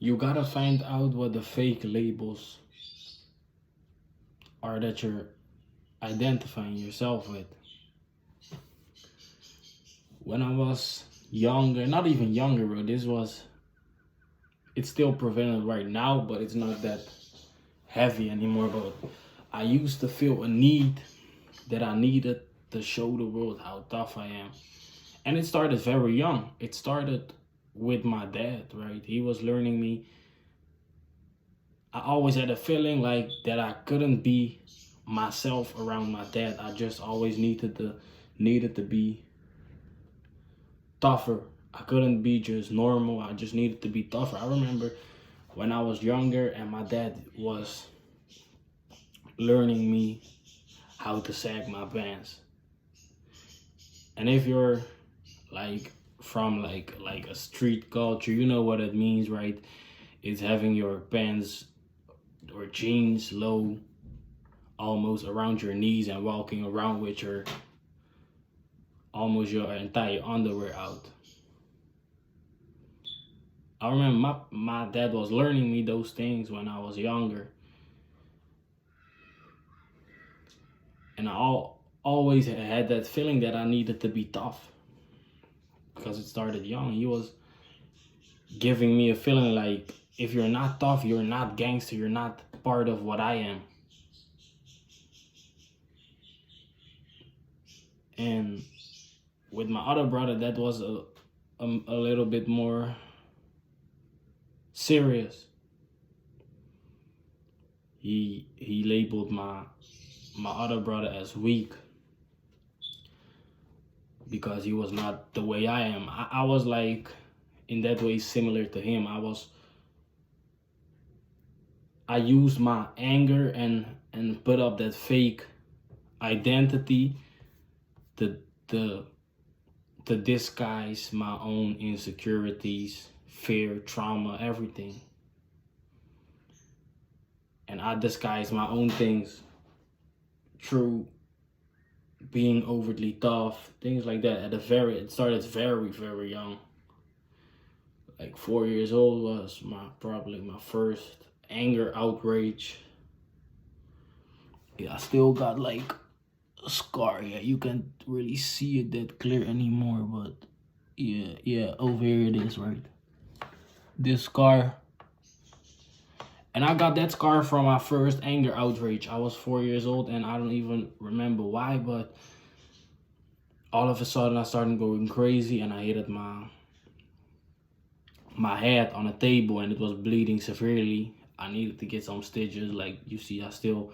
You gotta find out what the fake labels are that you're identifying yourself with. When I was younger, not even younger, bro, it's still prevalent right now, but it's not that heavy anymore. But I used to feel a need that I needed to show the world how tough I am. And it started very young. It started with my dad, right? He was learning me. I always had a feeling like that I couldn't be myself around my dad. I just always needed to be tougher. I couldn't be just normal. I just needed to be tougher. I remember when I was younger and my dad was learning me how to sag my pants. And if you're like from like a street culture, you know what it means, right? It's having your pants or jeans low, almost around your knees, and walking around with your almost your entire underwear out. I remember my dad was learning me those things when I was younger. And always had that feeling that I needed to be tough because it started young. He was giving me a feeling like if you're not tough, you're not gangster, you're not part of what I am. And with my other brother, that was a little bit more serious. He labeled my other brother as weak because he was not the way I am. I was like in that way similar to him. I used my anger and put up that fake identity to disguise my own insecurities, fear, trauma, everything. And I disguise my own things through being overly tough, things like that. It started very, very young. Like 4 years old was probably my first anger outrage. Yeah, I still got like a scar. Yeah, you can't really see it that clear anymore, but yeah, over here it is, right? This scar. And I got that scar from my first anger outrage. I was 4 years old and I don't even remember why, but all of a sudden I started going crazy and I hit my head on a table and it was bleeding severely. I needed to get some stitches. Like you see, I still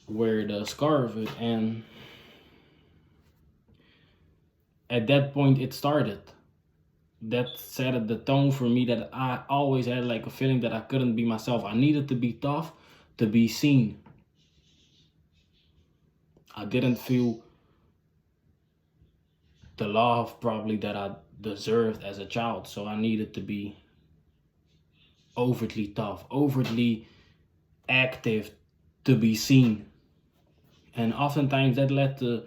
wear the scar of it. And at that point it started. That set the tone for me that I always had like a feeling that I couldn't be myself. I needed to be tough to be seen. I didn't feel the love probably that I deserved as a child. So I needed to be overtly tough, overtly active to be seen. And oftentimes that led to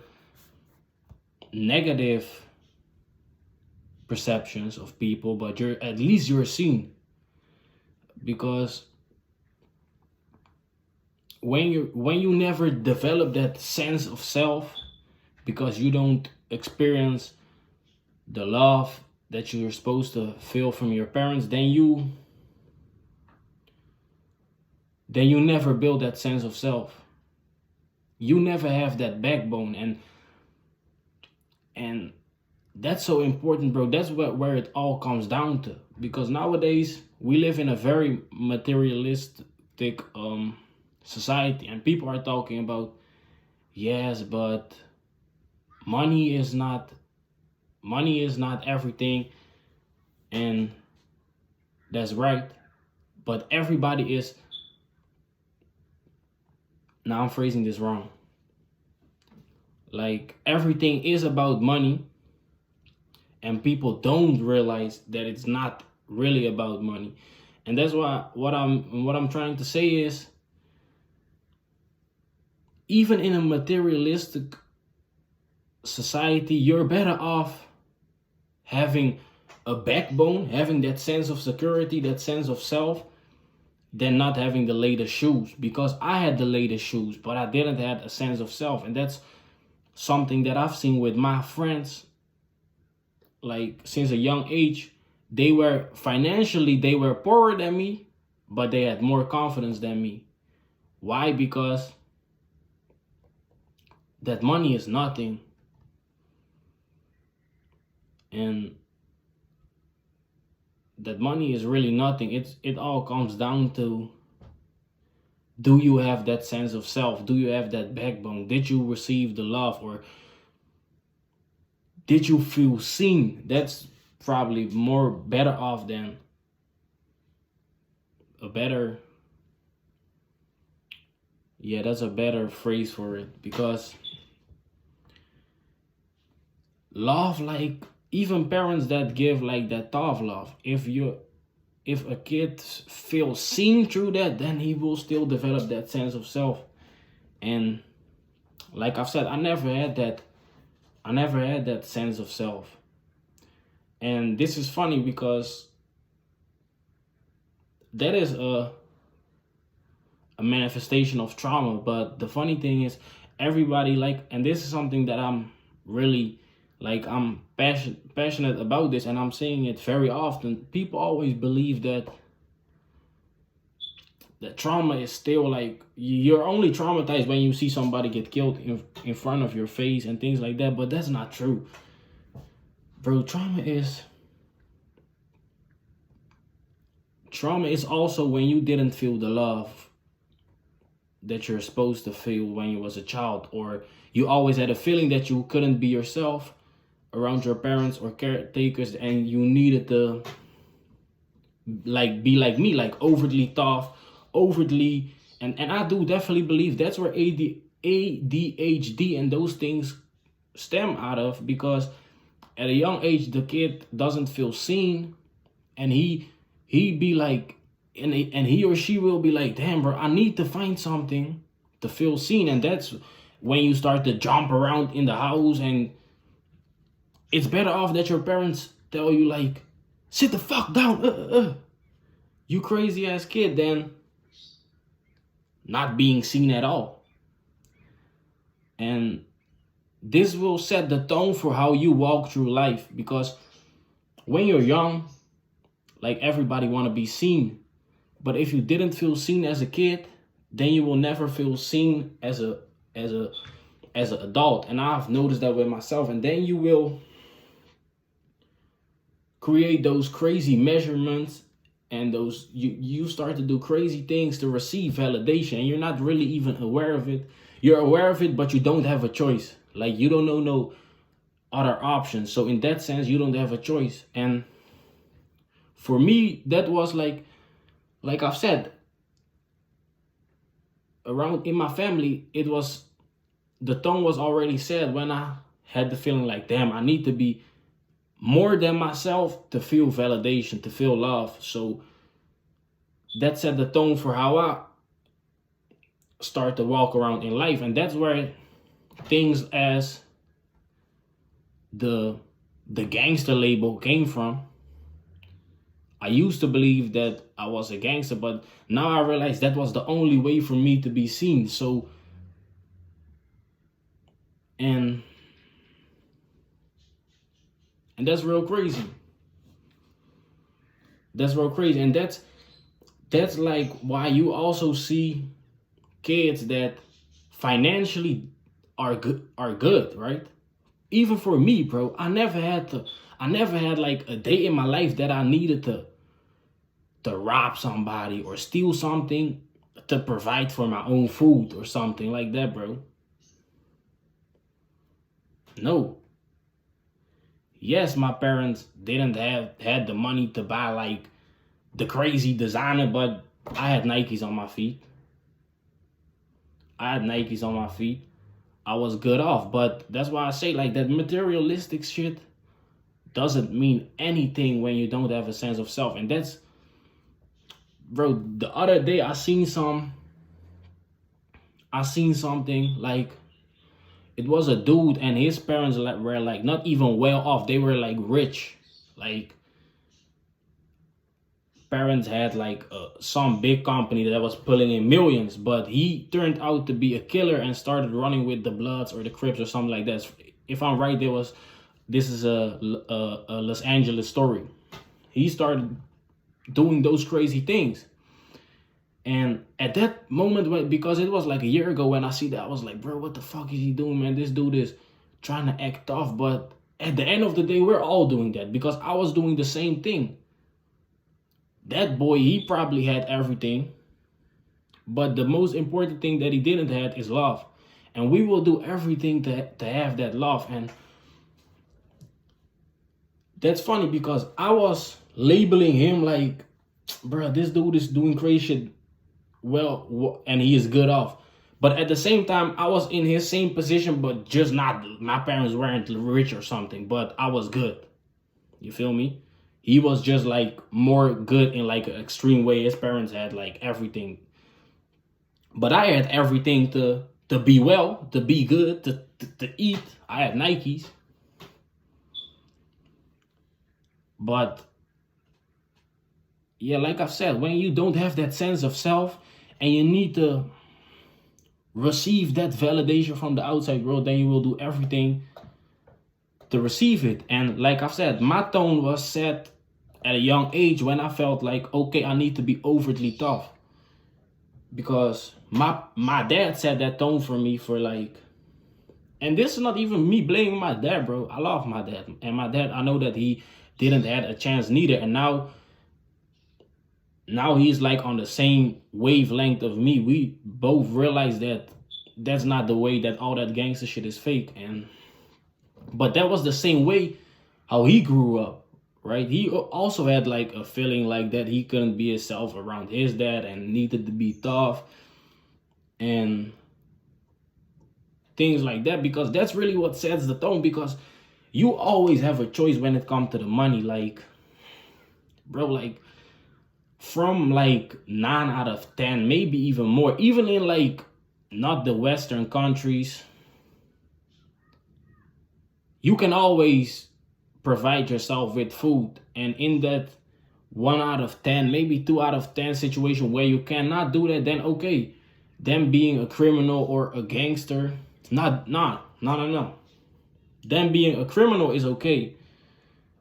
negative perceptions of people, but at least you're seen. Because when you never develop that sense of self, because you don't experience the love that you're supposed to feel from your parents, then you never build that sense of self. You never have that backbone, and that's so important, bro. That's where it all comes down to. Because nowadays we live in a very materialistic society, and people are talking about, yes, but money is not everything, and that's right. But everybody is. Now I'm phrasing this wrong. Like everything is about money, and people don't realize that it's not really about money. And that's why what I'm trying to say is, even in a materialistic society, you're better off having a backbone, having that sense of security, that sense of self, than not having the latest shoes. Because I had the latest shoes, but I didn't have a sense of self. And that's something that I've seen with my friends, like since a young age. They were financially, they were poorer than me, but they had more confidence than me. Why? Because that money is nothing. And that money is really nothing. It all comes down to, do you have that sense of self? Do you have that backbone? Did you receive the love, or did you feel seen? That's probably more better off than a better, yeah, that's a better phrase for it. Because love, like, even parents that give like that tough love, if a kid feels seen through that, then he will still develop that sense of self. And like I've said, I never had that sense of self. And this is funny because that is a manifestation of trauma. But the funny thing is, everybody, like, and this is something that I'm really, like, I'm passionate about this, and I'm saying it very often. People always believe that trauma is still, like, you're only traumatized when you see somebody get killed in front of your face and things like that. But that's not true, bro. Trauma is also when you didn't feel the love that you're supposed to feel when you was a child, or you always had a feeling that you couldn't be yourself around your parents or caretakers, and you needed to, like, be like me, like overly tough, overly, and I do definitely believe that's where ADHD and those things stem out of. Because at a young age, the kid doesn't feel seen, and he be like, and he or she will be like, damn, bro, I need to find something to feel seen. And that's when you start to jump around in the house. And it's better off that your parents tell you, like, sit the fuck down, you crazy ass kid, than not being seen at all. And this will set the tone for how you walk through life. Because when you're young, like, everybody want to be seen. But if you didn't feel seen as a kid, then you will never feel seen as an adult. And I've noticed that with myself. And then you will create those crazy measurements, and those you start to do crazy things to receive validation, and you're not really even aware of it. You're aware of it, but you don't have a choice. Like, you don't know no other options. So in that sense, you don't have a choice. And for me, that was like I've said, around in my family, it was, the tone was already set when I had the feeling like, damn, I need to be more than myself to feel validation, to feel love. So that set the tone for how I start to walk around in life. And that's where things as the gangster label came from. I used to believe that I was a gangster, but now I realize that was the only way for me to be seen. So, and that's real crazy. That's real crazy. And that's like why you also see kids that financially are good, right? Even for me, bro, I never had like a day in my life that I needed to rob somebody or steal something to provide for my own food or something like that, bro. No. Yes, my parents didn't had the money to buy like the crazy designer, but I had Nikes on my feet. I was good off. But that's why I say, like, that materialistic shit doesn't mean anything when you don't have a sense of self. And that's, bro, the other day I seen something, like, it was a dude and his parents were like not even well off. They were like rich. Like, parents had like some big company that was pulling in millions, but he turned out to be a killer and started running with the Bloods or the Crips or something like that. If I'm right, this is a Los Angeles story. He started doing those crazy things. And at that moment, because it was like a year ago when I see that, I was like, bro, what the fuck is he doing, man? This dude is trying to act tough. But at the end of the day, we're all doing that because I was doing the same thing. That boy, he probably had everything. But the most important thing that he didn't have is love. And we will do everything to have that love. And that's funny because I was labeling him like, bro, this dude is doing crazy shit well, and he is good off. But at the same time, I was in his same position, but just not, my parents weren't rich or something, but I was good. You feel me? He was just like more good in like an extreme way. His parents had like everything. But I had everything to be well, to be good, to eat. I had Nikes. But yeah, like I said, when you don't have that sense of self and you need to receive that validation from the outside world, then you will do everything to receive it. And like I said, my tone was set at a young age when I felt like, okay, I need to be overtly tough. Because my dad set that tone for me for like, and this is not even me blaming my dad, bro. I love my dad. And my dad, I know that he didn't had a chance neither. And now he's like on the same wavelength of me. We both realize that that's not the way, that all that gangster shit is fake. And but that was the same way how he grew up, right? He also had like a feeling like that he couldn't be himself around his dad and needed to be tough and things like that, because that's really what sets the tone. Because you always have a choice when it comes to the money. Like, bro, like from like 9 out of 10, maybe even more, even in like not the Western countries, you can always provide yourself with food. And in that 1 out of 10, maybe 2 out of 10 situation where you cannot do that, then okay, them being a criminal or a gangster, no. Them being a criminal is okay,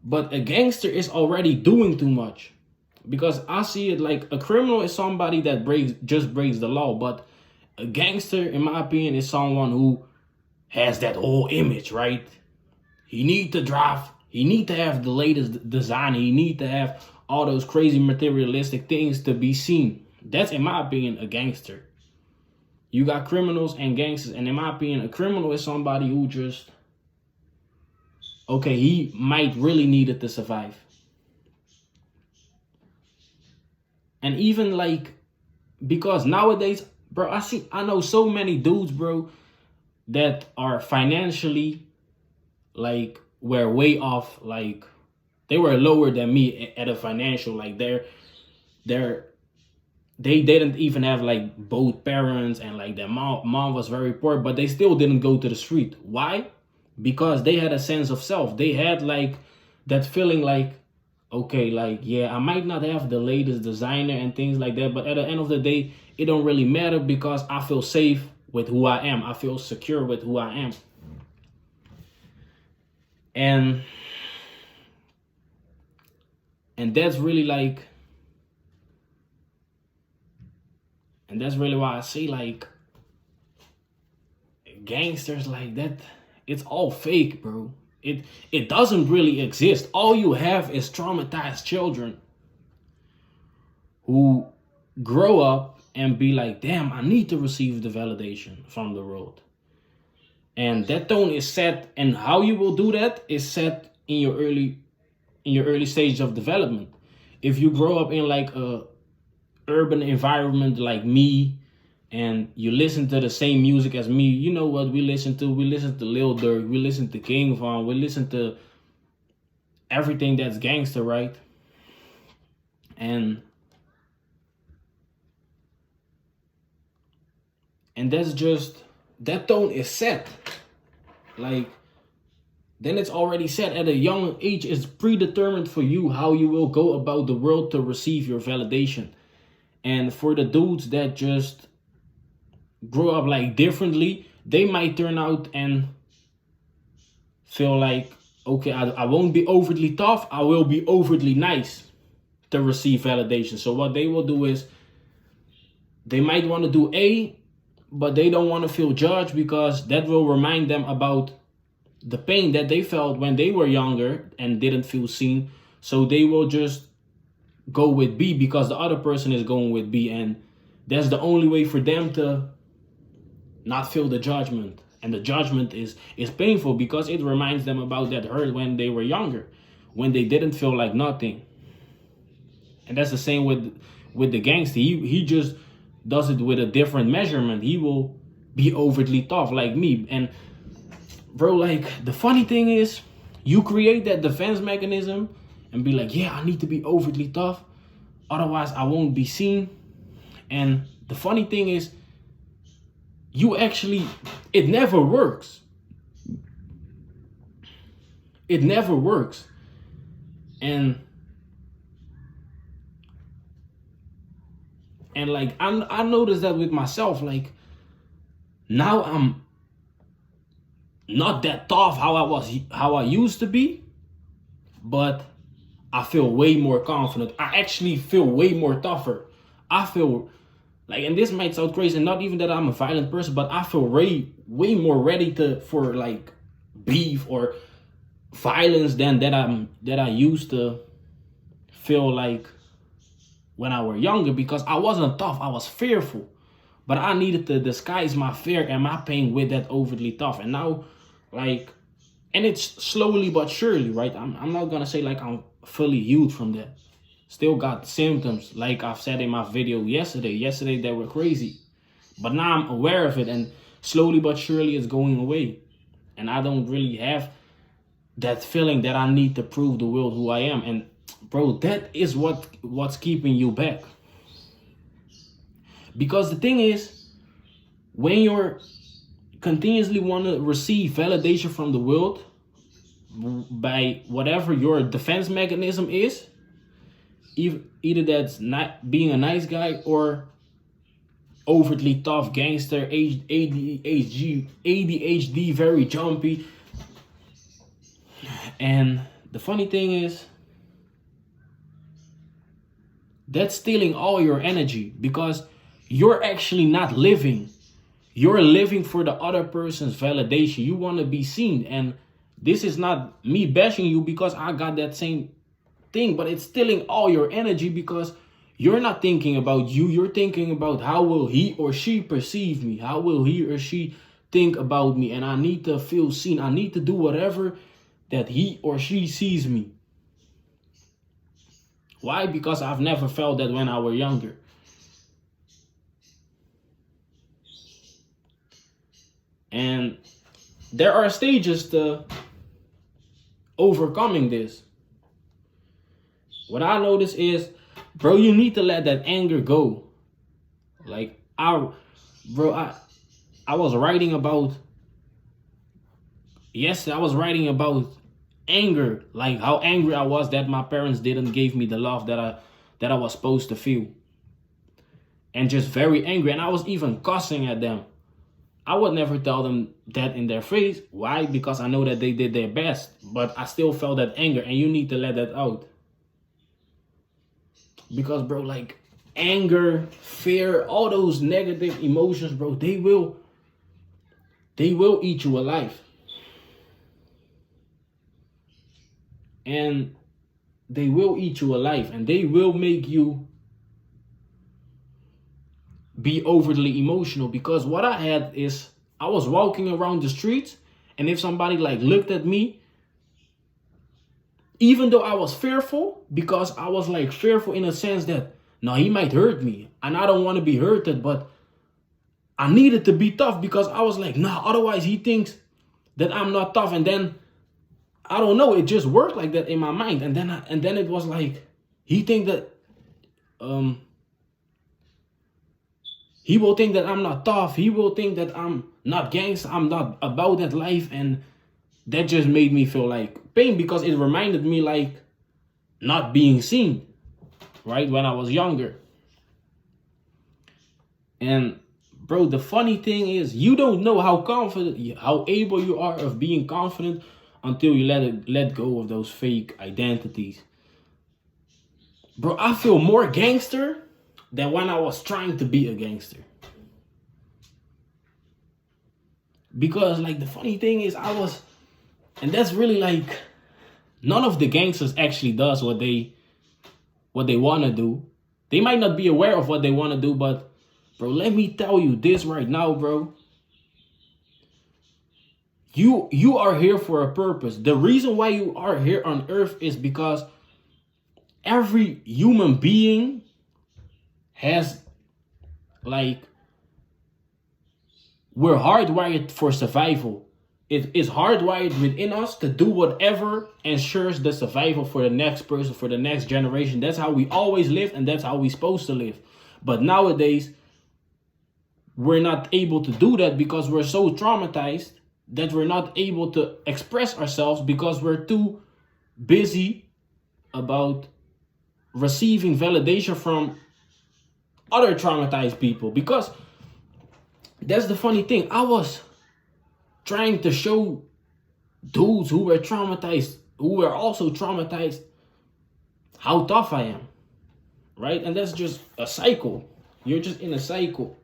but a gangster is already doing too much. Because I see it like a criminal is somebody that breaks the law, but a gangster, in my opinion, is someone who has that whole image, right? He need to drive. He need to have the latest design. He need to have all those crazy materialistic things to be seen. That's, in my opinion, a gangster. You got criminals and gangsters, and in my opinion, a criminal is somebody who just, okay, he might really need it to survive. And even like, because nowadays, bro, I know so many dudes, bro, that are financially like were way off, like they were lower than me at a financial, like they didn't even have like both parents, and like their mom was very poor, but they still didn't go to the street. Why? Because they had a sense of self. They had like that feeling like, okay, like, yeah, I might not have the latest designer and things like that, but at the end of the day, it don't really matter because I feel safe with who I am. I feel secure with who I am. And that's really like, and that's really why I say like gangsters like that, it's all fake, bro. It doesn't really exist. All you have is traumatized children who grow up and be like, damn, I need to receive the validation from the world. And that tone is set, and how you will do that is set in your early stage of development. If you grow up in like a urban environment like me, and you listen to the same music as me, you know what we listen to? We listen to Lil Durk, we listen to King Von, we listen to everything that's gangster, right? And that's just, that tone is set. Like, then it's already set at a young age. It's predetermined for you how you will go about the world to receive your validation. And for the dudes that just grow up like differently, they might turn out and feel like, okay, I won't be overly tough, I will be overly nice to receive validation. So what they will do is they might want to do A, but they don't want to feel judged because that will remind them about the pain that they felt when they were younger and didn't feel seen. So they will just go with B because the other person is going with B, and that's the only way for them to not feel the judgment. And the judgment is painful because it reminds them about that hurt when they were younger, when they didn't feel like nothing. And that's the same with the gangster. He just does it with a different measurement. He will be overtly tough like me. And bro, like, the funny thing is, you create that defense mechanism and be like, yeah, I need to be overtly tough, otherwise I won't be seen. And the funny thing is, it never works. It never works. And like, I noticed that with myself. Like, now I'm not that tough how I used to be, but I feel way more confident. I actually feel way more tougher. I feel like, and this might sound crazy, not even that I'm a violent person, but I feel way more ready for like beef or violence than that I used to feel like when I were younger, because I wasn't tough, I was fearful. But I needed to disguise my fear and my pain with that overtly tough. And now, like, and it's slowly but surely, right? I'm not gonna say like I'm fully healed from that. Still got symptoms, like I've said in my video yesterday. Yesterday they were crazy. But now I'm aware of it, and slowly but surely it's going away. And I don't really have that feeling that I need to prove the world who I am. And bro, that is what's keeping you back. Because the thing is, when you're continuously want to receive validation from the world by whatever your defense mechanism is, either that's not being a nice guy or overtly tough gangster, ADHD, very jumpy. And the funny thing is, that's stealing all your energy, because you're actually not living. You're living for the other person's validation. You want to be seen. And this is not me bashing you because I got that same thing, but it's stealing all your energy because you're not thinking about you. You're thinking about how will he or she perceive me? How will he or she think about me? And I need to feel seen. I need to do whatever that he or she sees me. Why? Because I've never felt that when I was younger. And there are stages to overcoming this. What I notice is, bro, you need to let that anger go. Like, I was writing about, yesterday I was writing about anger, like how angry I was that my parents didn't give me the love that I was supposed to feel. And just very angry, and I was even cussing at them. I would never tell them that in their face. Why? Because I know that they did their best, but I still felt that anger, and you need to let that out. Because, bro, like, anger, fear, all those negative emotions, bro, they will eat you alive. And they will eat you alive, and they will make you be overly emotional. Because what I had is, I was walking around the streets, and if somebody like looked at me, even though I was fearful, because I was like fearful in a sense that, no, he might hurt me and I don't want to be hurted, but I needed to be tough because I was like, nah, otherwise he thinks that I'm not tough. And then I don't know, it just worked like that in my mind. And then it was like, he think that he will think that I'm not tough. He will think that I'm not gangster. I'm not about that life. And that just made me feel like pain because it reminded me like not being seen, right? When I was younger. And bro, the funny thing is you don't know how confident, how able you are of being confident until you let go of those fake identities. Bro, I feel more gangster than when I was trying to be a gangster. Because like the funny thing is and that's really like none of the gangsters actually does what they want to do. They might not be aware of what they want to do, but bro, let me tell you this right now, bro. You are here for a purpose. The reason why you are here on earth is because every human being has like we're hardwired for survival. It is hardwired within us to do whatever ensures the survival for the next person, for the next generation. That's how we always live, and that's how we're supposed to live. But nowadays, we're not able to do that because we're so traumatized that we're not able to express ourselves because we're too busy about receiving validation from other traumatized people. Because that's the funny thing. I was trying to show dudes who were traumatized, who were also traumatized, how tough I am, right? And that's just a cycle. You're just in a cycle.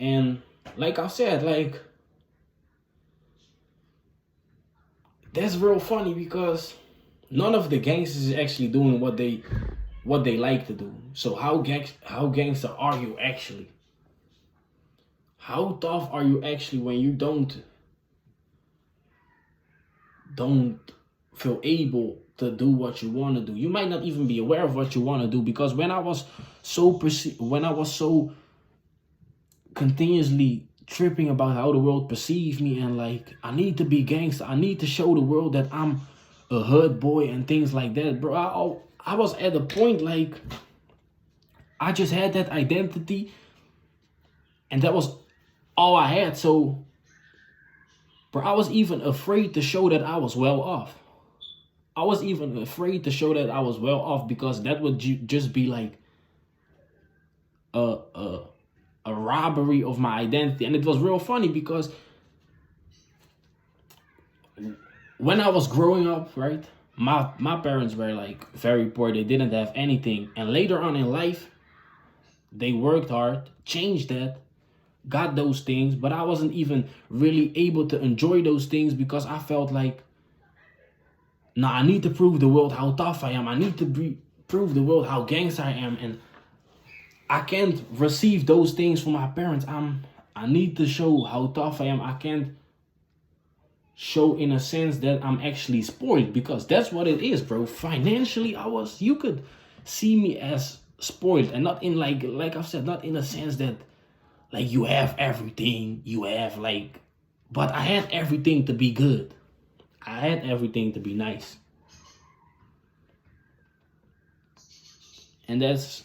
And like I said, like, that's real funny because none of the gangsters is actually doing what they like to do. So how gangster are you actually? How tough are you actually when you don't feel able to do what you want to do? You might not even be aware of what you want to do because when I was so continuously tripping about how the world perceives me and like I need to be gangster, I need to show the world that I'm a hood boy and things like that, bro. I was at a point like I just had that identity and that was all I had. So bro, I was even afraid to show that I was well off. I was even afraid to show that I was well off because that would just be like a robbery of my identity. And it was real funny because when I was growing up, right, my parents were like very poor. They didn't have anything. And later on in life, they worked hard, changed that, got those things, but I wasn't even really able to enjoy those things because I felt like, nah, I need to prove the world how tough I am. I need to prove the world how gangster I am. And I can't receive those things from my parents. I need to show how tough I am. I can't show in a sense that I'm actually spoiled because that's what it is, bro. Financially, you could see me as spoiled and not in like I've said, not in a sense that like you have everything, you have like, but I had everything to be good. I had everything to be nice. And that's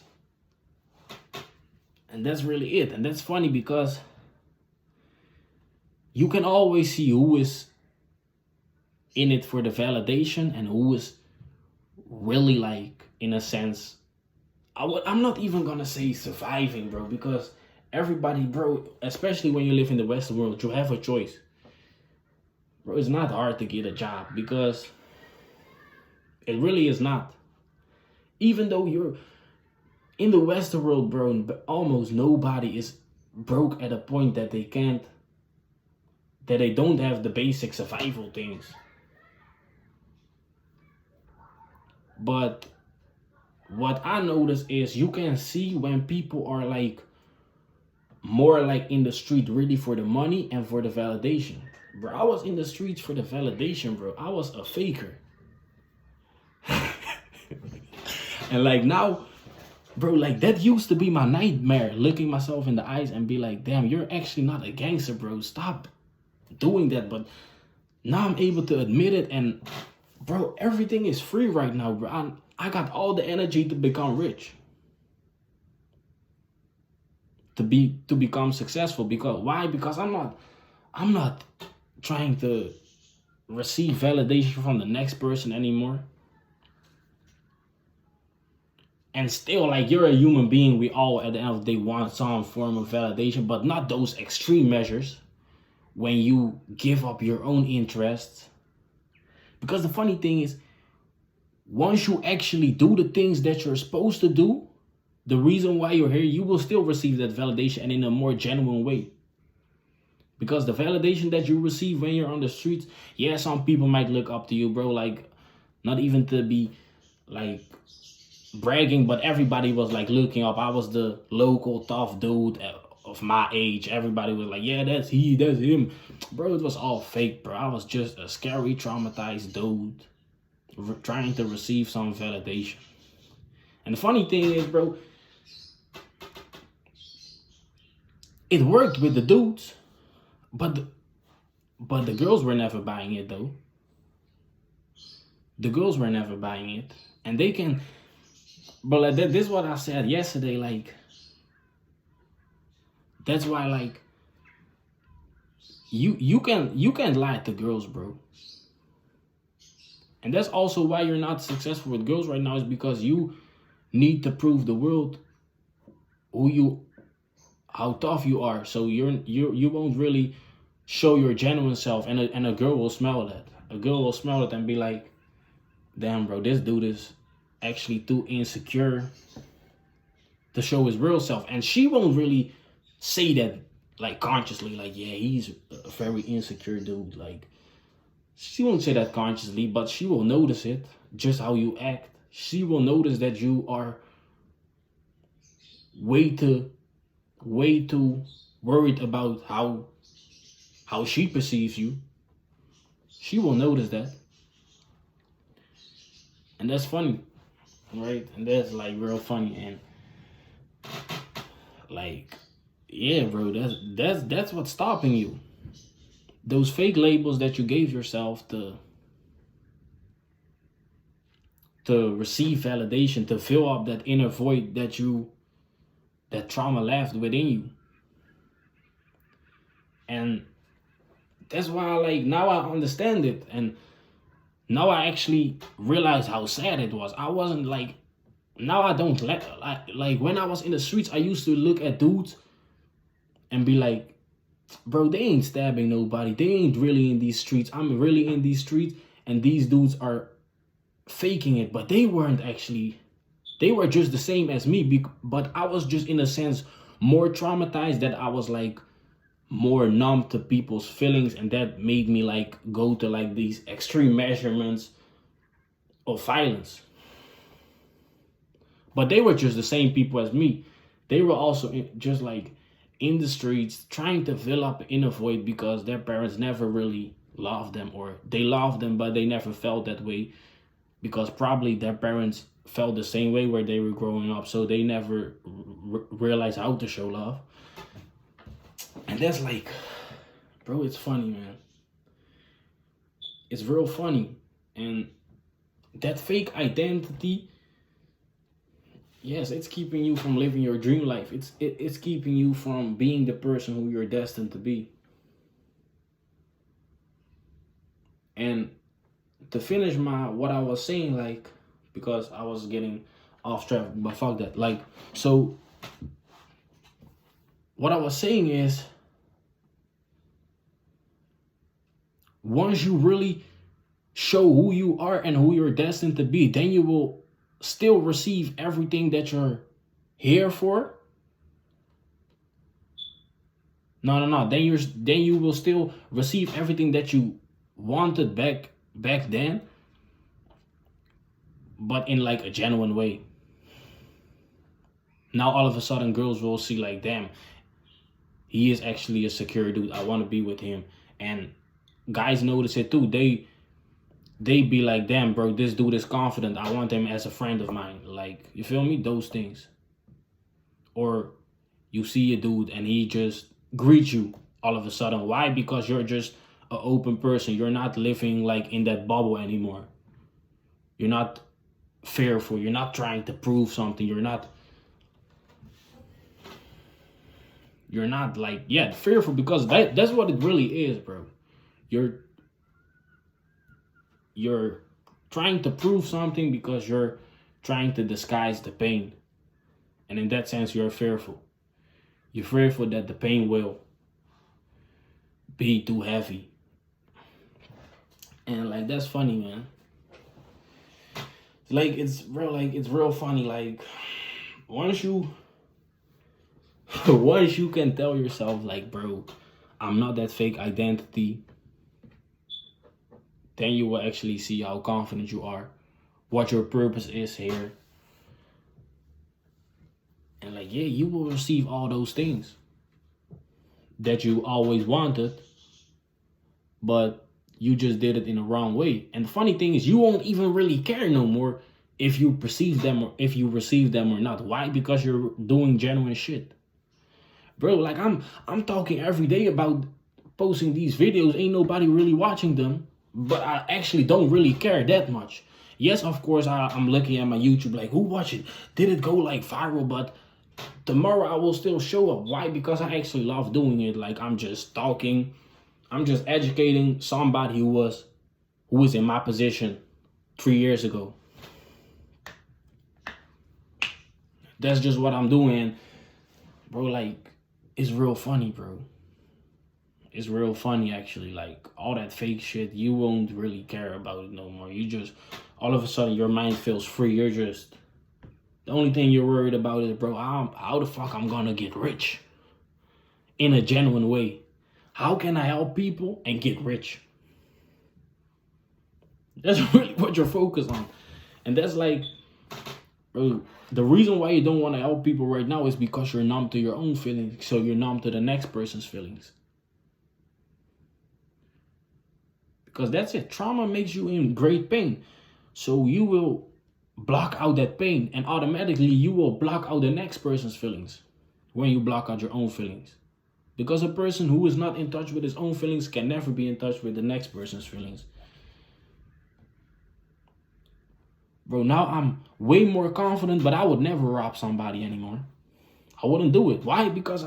really it. And that's funny because you can always see who is in it for the validation and who is really like, in a sense, I'm not even gonna say surviving, bro, because everybody, bro, especially when you live in the Western world, you have a choice. Bro, it's not hard to get a job because it really is not. Even though you're in the Western world, bro, almost nobody is broke at a point that they don't have the basic survival things. But what I notice is you can see when people are like more like in the street really for the money and for the validation. Bro, I was in the streets for the validation, bro. I was a faker. And like now, bro, like that used to be my nightmare, looking myself in the eyes and be like, damn, you're actually not a gangster, bro. Stop doing that. But now I'm able to admit it. And bro, everything is free right now, bro. I got all the energy to become rich. To become successful. Because why? Because I'm not trying to receive validation from the next person anymore. And still, like, you're a human being. We all, at the end of the day, want some form of validation, but not those extreme measures when you give up your own interests. Because the funny thing is, once you actually do the things that you're supposed to do, the reason why you're here, you will still receive that validation, and in a more genuine way. Because the validation that you receive when you're on the streets, yeah, some people might look up to you, bro. Like, not even to be like bragging, but everybody was like looking up. I was the local tough dude of my age. Everybody was like, yeah, that's him. Bro, it was all fake, bro. I was just a scary, traumatized dude trying to receive some validation. And the funny thing is, bro, it worked with the dudes, but the girls were never buying it, though. The girls were never buying it. And they can, but like this is what I said yesterday, like, that's why, like, you can lie to girls, bro. And that's also why you're not successful with girls right now, is because you need to prove the world how tough you are. So you won't really show your genuine self, and a girl will smell that. A girl will smell it and be like, damn, bro, this dude is actually too insecure to show his real self. And she won't really say that like consciously, like, yeah, he's a very insecure dude. Like, she won't say that consciously, but she will notice it, just how you act. She will notice that you are way too worried about how she perceives you. She will notice that. And that's funny, right? And that's like real funny. And like, yeah, bro, that's what's stopping you. Those fake labels that you gave yourself to receive validation, to fill up that inner void that trauma left within you. And that's why, like, now I understand it, and now I actually realize how sad it was. I wasn't like, now I don't like when I was in the streets, I used to look at dudes and be like, bro, they ain't stabbing nobody. They ain't really in these streets. I'm really in these streets, and these dudes are faking it. But they weren't actually. They were just the same as me. But I was just, in a sense, more traumatized, that I was like more numb to people's feelings, and that made me like go to like these extreme measurements of violence. But they were just the same people as me. They were also just like in the streets trying to fill up in a void, because their parents never really loved them, or they loved them but they never felt that way, because probably their parents felt the same way where they were growing up, so they never realized how to show love. And that's like, bro, it's funny, man. It's real funny. And that fake identity, yes, it's keeping you from living your dream life. It's keeping you from being the person who you're destined to be. And to finish what I was saying, like, because I was getting off track, but fuck that. Like, so what I was saying is, once you really show who you are and who you're destined to be, then you will still receive everything that you're here for. No. Then you will still receive everything that you wanted back then, but in like a genuine way. Now all of a sudden girls will see like, damn, he is actually a secure dude. I want to be with him. And guys notice it too. They be like, damn, bro, this dude is confident. I want him as a friend of mine. Like, you feel me? Those things. Or you see a dude and he just greets you all of a sudden. Why? Because you're just an open person. You're not living like in that bubble anymore. You're not fearful. You're not trying to prove something. You're not like, yeah, fearful, because that's what it really is, bro. you're you're trying to prove something because you're trying to disguise the pain. And in that sense, you're fearful. You're fearful that the pain will be too heavy. And like that's funny, man. It's real funny. Like once you once you can tell yourself like, bro, I'm not that fake identity, then you will actually see how confident you are, what your purpose is here. And like, yeah, you will receive all those things that you always wanted, but you just did it in the wrong way. And the funny thing is, you won't even really care no more if you perceive them or if you receive them or not. Why? Because you're doing genuine shit. Bro, like I'm talking every day about posting these videos. Ain't nobody really watching them, but I actually don't really care that much. Yes, of course, I'm looking at my YouTube like, who watched it? Did it go like viral? But tomorrow I will still show up. Why? Because I actually love doing it. Like I'm just talking, I'm just educating somebody who was in my position 3 years ago. That's just what I'm doing, bro. Like it's real funny, bro. It's real funny actually. Like all that fake shit, you won't really care about it no more. You just all of a sudden your mind feels free. You're just the only thing you're worried about is, bro, how the fuck I'm gonna get rich in a genuine way? How can I help people and get rich? That's really what you're focused on. And that's like, bro, the reason why you don't want to help people right now is because you're numb to your own feelings. So you're numb to the next person's feelings. Because that's it. Trauma makes you in great pain. So you will block out that pain, and automatically you will block out the next person's feelings when you block out your own feelings. Because a person who is not in touch with his own feelings can never be in touch with the next person's feelings. Bro, now I'm way more confident, but I would never rob somebody anymore. I wouldn't do it. Why? Because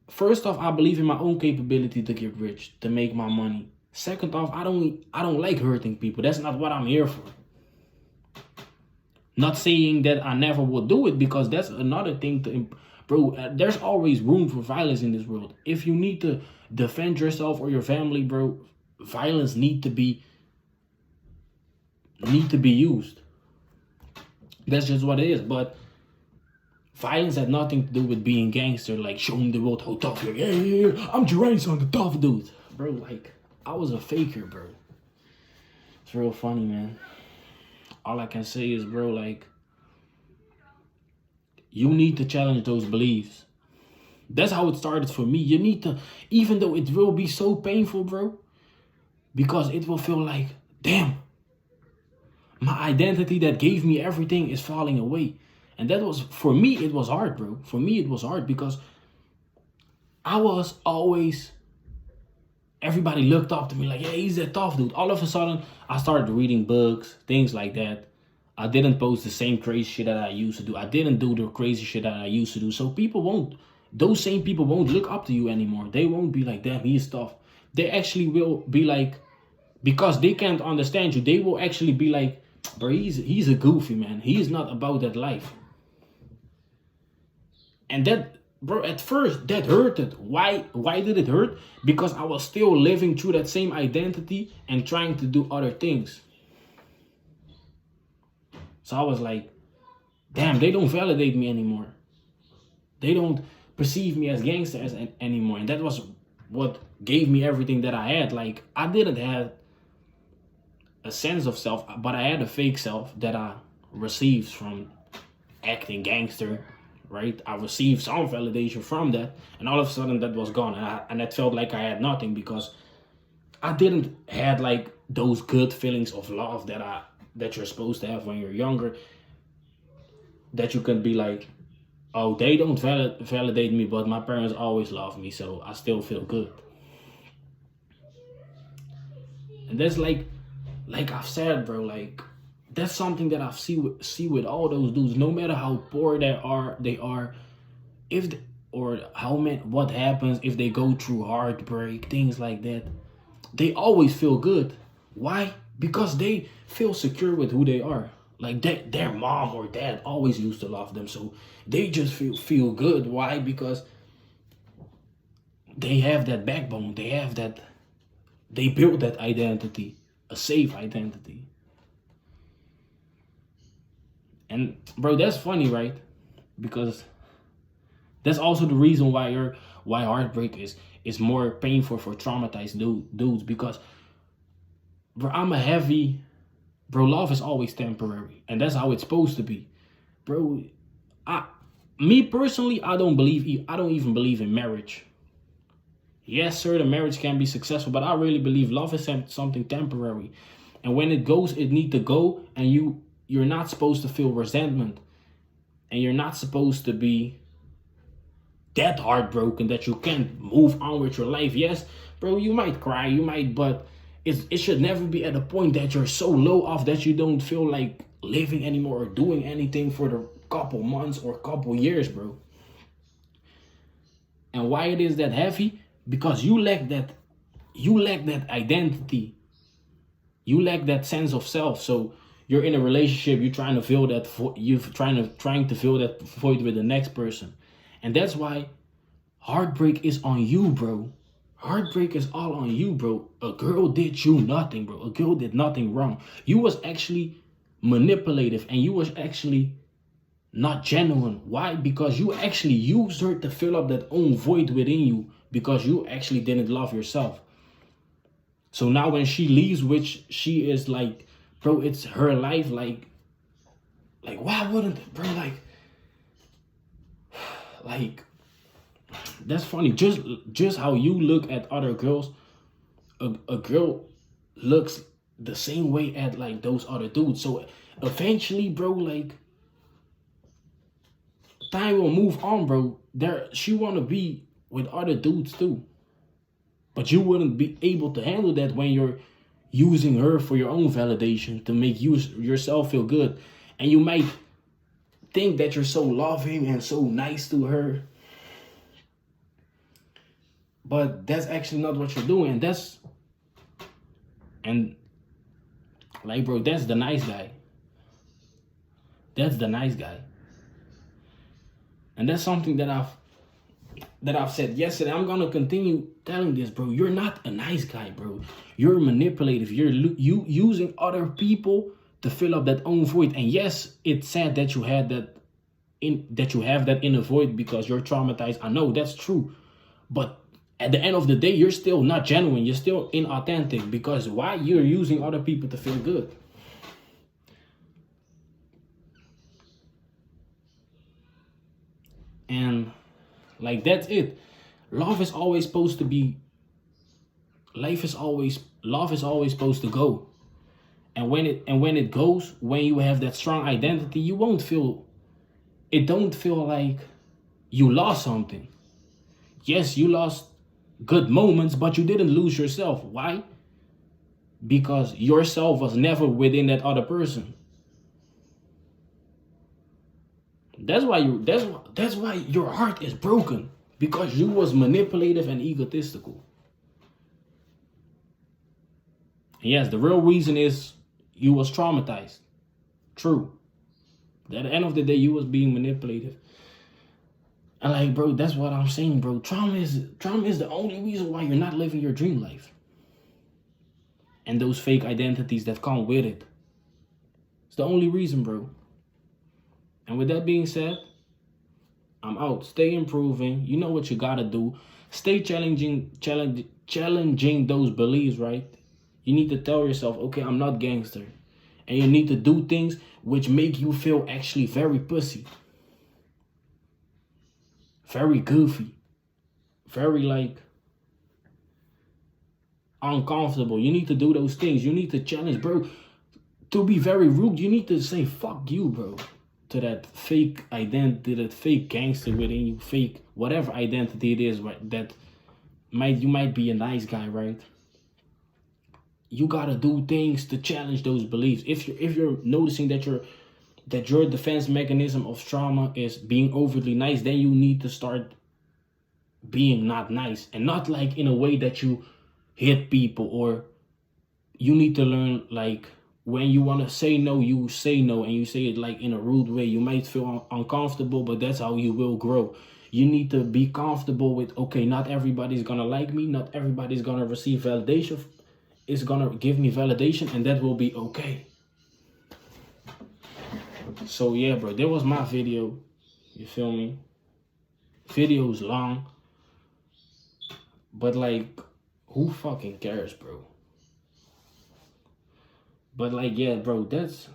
first off, I believe in my own capability to get rich, to make my money. Second off, I don't like hurting people. That's not what I'm here for. Not saying that I never would do it, because that's another thing to, bro, there's always room for violence in this world. If you need to defend yourself or your family, bro, violence need to be used. That's just what it is. But violence had nothing to do with being gangster, like showing the world how tough you're. Yeah, I'm Jerai's on the tough dude. Bro, like, I was a faker, bro. It's real funny, man. All I can say is, bro, like, you need to challenge those beliefs. That's how it started for me. You need to, even though it will be so painful, bro, because it will feel like, damn, my identity that gave me everything is falling away. And that was, for me, it was hard, bro. For me, it was hard because I was always, everybody looked up to me like, yeah, he's a tough dude. All of a sudden, I started reading books, things like that. I didn't post the same crazy shit that I used to do. I didn't do the crazy shit that I used to do. So those same people won't look up to you anymore. They won't be like, damn, he's tough. They actually will be like, because they can't understand you, they will actually be like, bro, he's a goofy, man. He's not about that life. And that, bro, at first, that hurted. Why did it hurt? Because I was still living through that same identity and trying to do other things. So I was like, damn, they don't validate me anymore. They don't perceive me as gangster anymore. And that was what gave me everything that I had. Like, I didn't have a sense of self, but I had a fake self that I received from acting gangster, right? I received some validation from that, and all of a sudden that was gone, and it felt like I had nothing because I didn't had like those good feelings of love that you're supposed to have when you're younger. That you can be like, oh, they don't validate me, but my parents always love me, so I still feel good. And that's like I've said, bro, like that's something that I see with all those dudes. No matter how poor they are, what happens if they go through heartbreak, things like that. they always feel good. Why? Because they feel secure with who they are. Like that, their mom or dad always used to love them, so they just feel good. Why? Because they have that backbone. They have that. They built that identity, a safe identity. And bro, that's funny, right? Because that's also the reason why heartbreak is more painful for traumatized dudes. Because bro, I'm a heavy bro. Love is always temporary, and that's how it's supposed to be, bro. I Me personally, I don't even believe in marriage. Yes, sir, the marriage can be successful, but I really believe love is something temporary, and when it goes, it need to go, and you're not supposed to feel resentment, and you're not supposed to be that heartbroken that you can't move on with your life. Yes, bro, you might cry, but it should never be at a point that you're so low off that you don't feel like living anymore or doing anything for the couple months or couple years, bro. And why it is that heavy? Because you lack that identity. You lack that sense of self. So you're in a relationship, you're trying to fill that you're trying to fill that void with the next person. And that's why heartbreak is on you, bro. Heartbreak is all on you, bro. A girl did you nothing, bro. A girl did nothing wrong. You was actually manipulative, and you was actually not genuine. Why? Because you actually used her to fill up that own void within you, because you actually didn't love yourself. So now when she leaves, which she is like, bro, it's her life. Like why wouldn't, bro? Like that's funny. Just how you look at other girls, a girl looks the same way at like those other dudes. So eventually, bro, like time will move on, bro. She wanna be with other dudes too. But you wouldn't be able to handle that when you're using her for your own validation to make yourself feel good. And you might think that you're so loving and so nice to her, but that's actually not what you're doing. And like, bro, that's the nice guy. That's the nice guy. And that's something that I've said yesterday. I'm gonna continue telling this, bro. You're not a nice guy, bro. You're manipulative. You using other people to fill up that own void. And yes, it's sad that you have that inner void because you're traumatized. I know that's true, but at the end of the day, you're still not genuine. You're still inauthentic, because why? You're using other people to feel good. And like that's it. Love is always supposed to be. Love is always supposed to go. And when it goes, when you have that strong identity, you won't feel. It don't feel like you lost something. Yes, you lost good moments, but you didn't lose yourself. Why? Because yourself was never within that other person. That's why your heart is broken, because you was manipulative and egotistical. And yes, the real reason is you was traumatized. True. At the end of the day, you was being manipulative. And like, bro, that's what I'm saying, bro. Trauma is the only reason why you're not living your dream life. And those fake identities that come with it. It's the only reason, bro. And with that being said, I'm out. Stay improving. You know what you gotta do. Stay challenging those beliefs, right? You need to tell yourself, okay, I'm not gangster. And you need to do things which make you feel actually very pussy. Very goofy. Very like uncomfortable. You need to do those things. You need to challenge, bro. To be very rude, you need to say fuck you, bro. To that fake identity, that fake gangster within you, fake whatever identity it is, right? That you might be a nice guy, right? You gotta do things to challenge those beliefs. If you're noticing that your defense mechanism of trauma is being overly nice, then you need to start being not nice, and not like in a way that you hit people, or you need to learn, like, when you want to say no, you say no, and you say it like in a rude way. You might feel uncomfortable, but that's how you will grow. You need to be comfortable with, okay, not everybody's gonna like me, not everybody's gonna receive validation, is gonna give me validation, and that will be okay. So yeah, bro, that was my video. You feel me? Video's long, but like, who fucking cares, bro? But like, yeah, bro, that's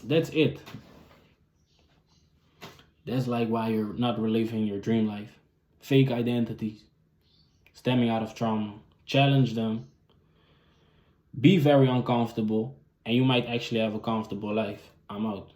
it. That's like why you're not reliving your dream life. Fake identities, stemming out of trauma. Challenge them. Be very uncomfortable, and you might actually have a comfortable life. I'm out.